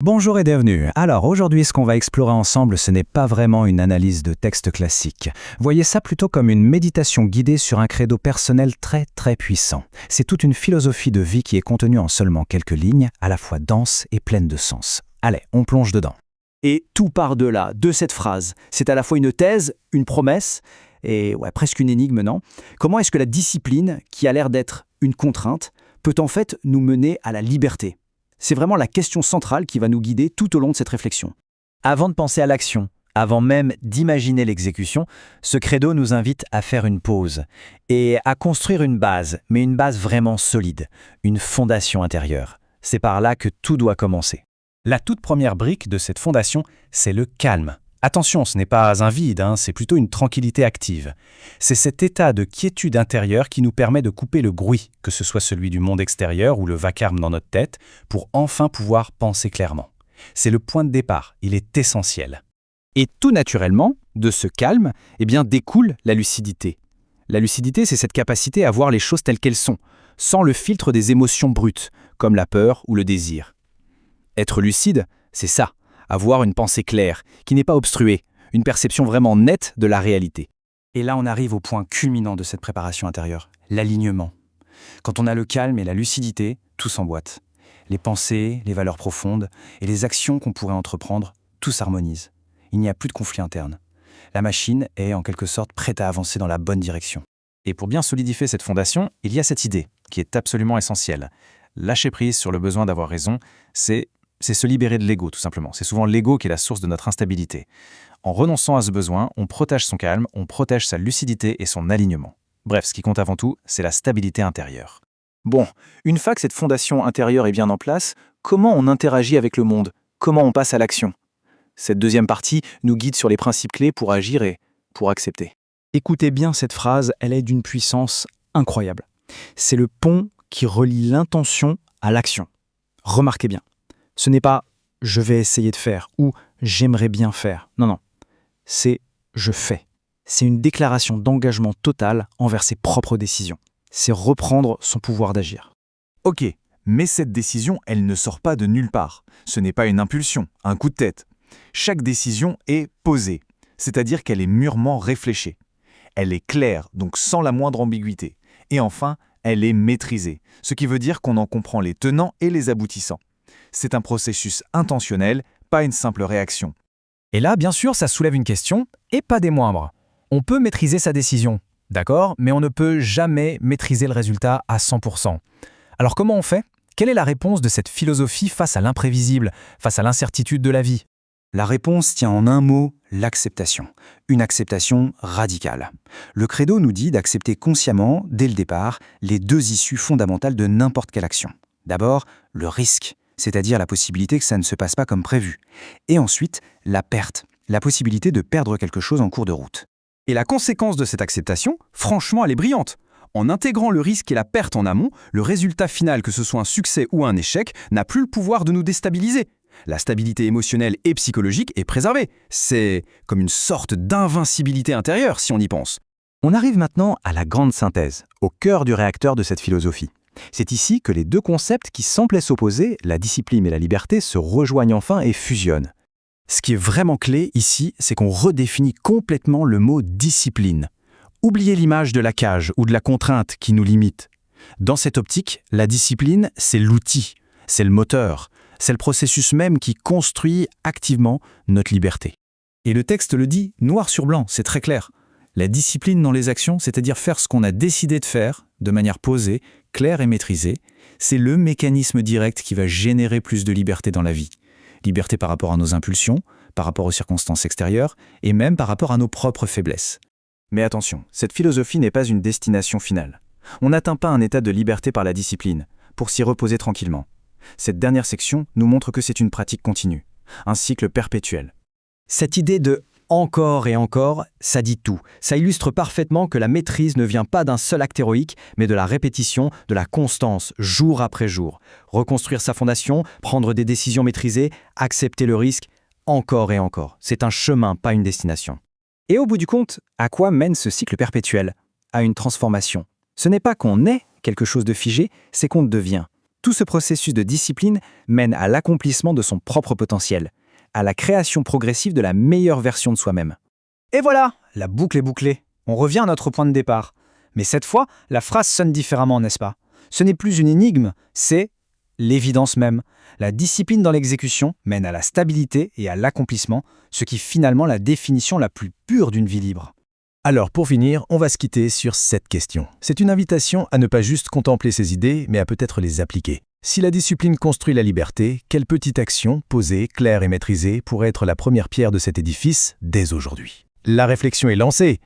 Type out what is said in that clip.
Bonjour et bienvenue. Alors aujourd'hui, ce qu'on va explorer ensemble, ce n'est pas vraiment une analyse de texte classique. Voyez ça plutôt comme une méditation guidée sur un credo personnel très puissant. C'est toute une philosophie de vie qui est contenue en seulement quelques lignes, à la fois dense et pleine de sens. Allez, on plonge dedans. Et tout part de là, de cette phrase. C'est à la fois une thèse, une promesse, et presque une énigme, non? Comment est-ce que la discipline, qui a l'air d'être une contrainte, peut en fait nous mener à la liberté? C'est vraiment la question centrale qui va nous guider tout au long de cette réflexion. Avant de penser à l'action, avant même d'imaginer l'exécution, ce credo nous invite à faire une pause et à construire une base, mais une base vraiment solide, une fondation intérieure. C'est par là que tout doit commencer. La toute première brique de cette fondation, c'est le calme. Attention, ce n'est pas un vide, c'est plutôt une tranquillité active. C'est cet état de quiétude intérieure qui nous permet de couper le bruit, que ce soit celui du monde extérieur ou le vacarme dans notre tête, pour enfin pouvoir penser clairement. C'est le point de départ, il est essentiel. Et tout naturellement, de ce calme, découle la lucidité. La lucidité, c'est cette capacité à voir les choses telles qu'elles sont, sans le filtre des émotions brutes, comme la peur ou le désir. Être lucide, c'est ça. Avoir une pensée claire, qui n'est pas obstruée, une perception vraiment nette de la réalité. Et là, on arrive au point culminant de cette préparation intérieure, l'alignement. Quand on a le calme et la lucidité, tout s'emboîte. Les pensées, les valeurs profondes et les actions qu'on pourrait entreprendre, tout s'harmonise. Il n'y a plus de conflit interne. La machine est en quelque sorte prête à avancer dans la bonne direction. Et pour bien solidifier cette fondation, il y a cette idée, qui est absolument essentielle. Lâcher prise sur le besoin d'avoir raison, c'est se libérer de l'ego, tout simplement. C'est souvent l'ego qui est la source de notre instabilité. En renonçant à ce besoin, on protège son calme, on protège sa lucidité et son alignement. Bref, ce qui compte avant tout, c'est la stabilité intérieure. Bon, une fois que cette fondation intérieure est bien en place, comment on interagit avec le monde? Comment on passe à l'action? Cette deuxième partie nous guide sur les principes clés pour agir et pour accepter. Écoutez bien cette phrase, elle est d'une puissance incroyable. C'est le pont qui relie l'intention à l'action. Remarquez bien. Ce n'est pas « je vais essayer de faire » ou « j'aimerais bien faire ». Non. C'est « je fais ». C'est une déclaration d'engagement total envers ses propres décisions. C'est reprendre son pouvoir d'agir. Ok, mais cette décision, elle ne sort pas de nulle part. Ce n'est pas une impulsion, un coup de tête. Chaque décision est posée, c'est-à-dire qu'elle est mûrement réfléchie. Elle est claire, donc sans la moindre ambiguïté. Et enfin, elle est maîtrisée, ce qui veut dire qu'on en comprend les tenants et les aboutissants. C'est un processus intentionnel, pas une simple réaction. Et là, bien sûr, ça soulève une question, et pas des moindres. On peut maîtriser sa décision, d'accord, mais on ne peut jamais maîtriser le résultat à 100%. Alors comment on fait? Quelle est la réponse de cette philosophie face à l'imprévisible, face à l'incertitude de la vie? La réponse tient en un mot, l'acceptation. Une acceptation radicale. Le credo nous dit d'accepter consciemment, dès le départ, les deux issues fondamentales de n'importe quelle action. D'abord, le risque, c'est-à-dire la possibilité que ça ne se passe pas comme prévu. Et ensuite, la perte, la possibilité de perdre quelque chose en cours de route. Et la conséquence de cette acceptation, franchement, elle est brillante. En intégrant le risque et la perte en amont, le résultat final, que ce soit un succès ou un échec, n'a plus le pouvoir de nous déstabiliser. La stabilité émotionnelle et psychologique est préservée. C'est comme une sorte d'invincibilité intérieure, si on y pense. On arrive maintenant à la grande synthèse, au cœur du réacteur de cette philosophie. C'est ici que les deux concepts qui semblaient s'opposer, la discipline et la liberté, se rejoignent enfin et fusionnent. Ce qui est vraiment clé ici, c'est qu'on redéfinit complètement le mot discipline. Oubliez l'image de la cage ou de la contrainte qui nous limite. Dans cette optique, la discipline, c'est l'outil, c'est le moteur, c'est le processus même qui construit activement notre liberté. Et le texte le dit noir sur blanc, c'est très clair. La discipline dans les actions, c'est-à-dire faire ce qu'on a décidé de faire, de manière posée, claire et maîtrisée, c'est le mécanisme direct qui va générer plus de liberté dans la vie. Liberté par rapport à nos impulsions, par rapport aux circonstances extérieures, et même par rapport à nos propres faiblesses. Mais attention, cette philosophie n'est pas une destination finale. On n'atteint pas un état de liberté par la discipline, pour s'y reposer tranquillement. Cette dernière section nous montre que c'est une pratique continue, un cycle perpétuel. Cette idée de « encore et encore », ça dit tout. Ça illustre parfaitement que la maîtrise ne vient pas d'un seul acte héroïque, mais de la répétition, de la constance, jour après jour. Reconstruire sa fondation, prendre des décisions maîtrisées, accepter le risque, encore et encore. C'est un chemin, pas une destination. Et au bout du compte, à quoi mène ce cycle perpétuel? À une transformation. Ce n'est pas qu'on est quelque chose de figé, c'est qu'on devient. Tout ce processus de discipline mène à l'accomplissement de son propre potentiel, à la création progressive de la meilleure version de soi-même. Et voilà, la boucle est bouclée. On revient à notre point de départ. Mais cette fois, la phrase sonne différemment, n'est-ce pas? Ce n'est plus une énigme, c'est l'évidence même. La discipline dans l'exécution mène à la stabilité et à l'accomplissement, ce qui est finalement la définition la plus pure d'une vie libre. Alors pour finir, on va se quitter sur cette question. C'est une invitation à ne pas juste contempler ses idées, mais à peut-être les appliquer. Si la discipline construit la liberté, quelle petite action, posée, claire et maîtrisée, pourrait être la première pierre de cet édifice dès aujourd'hui? La réflexion est lancée.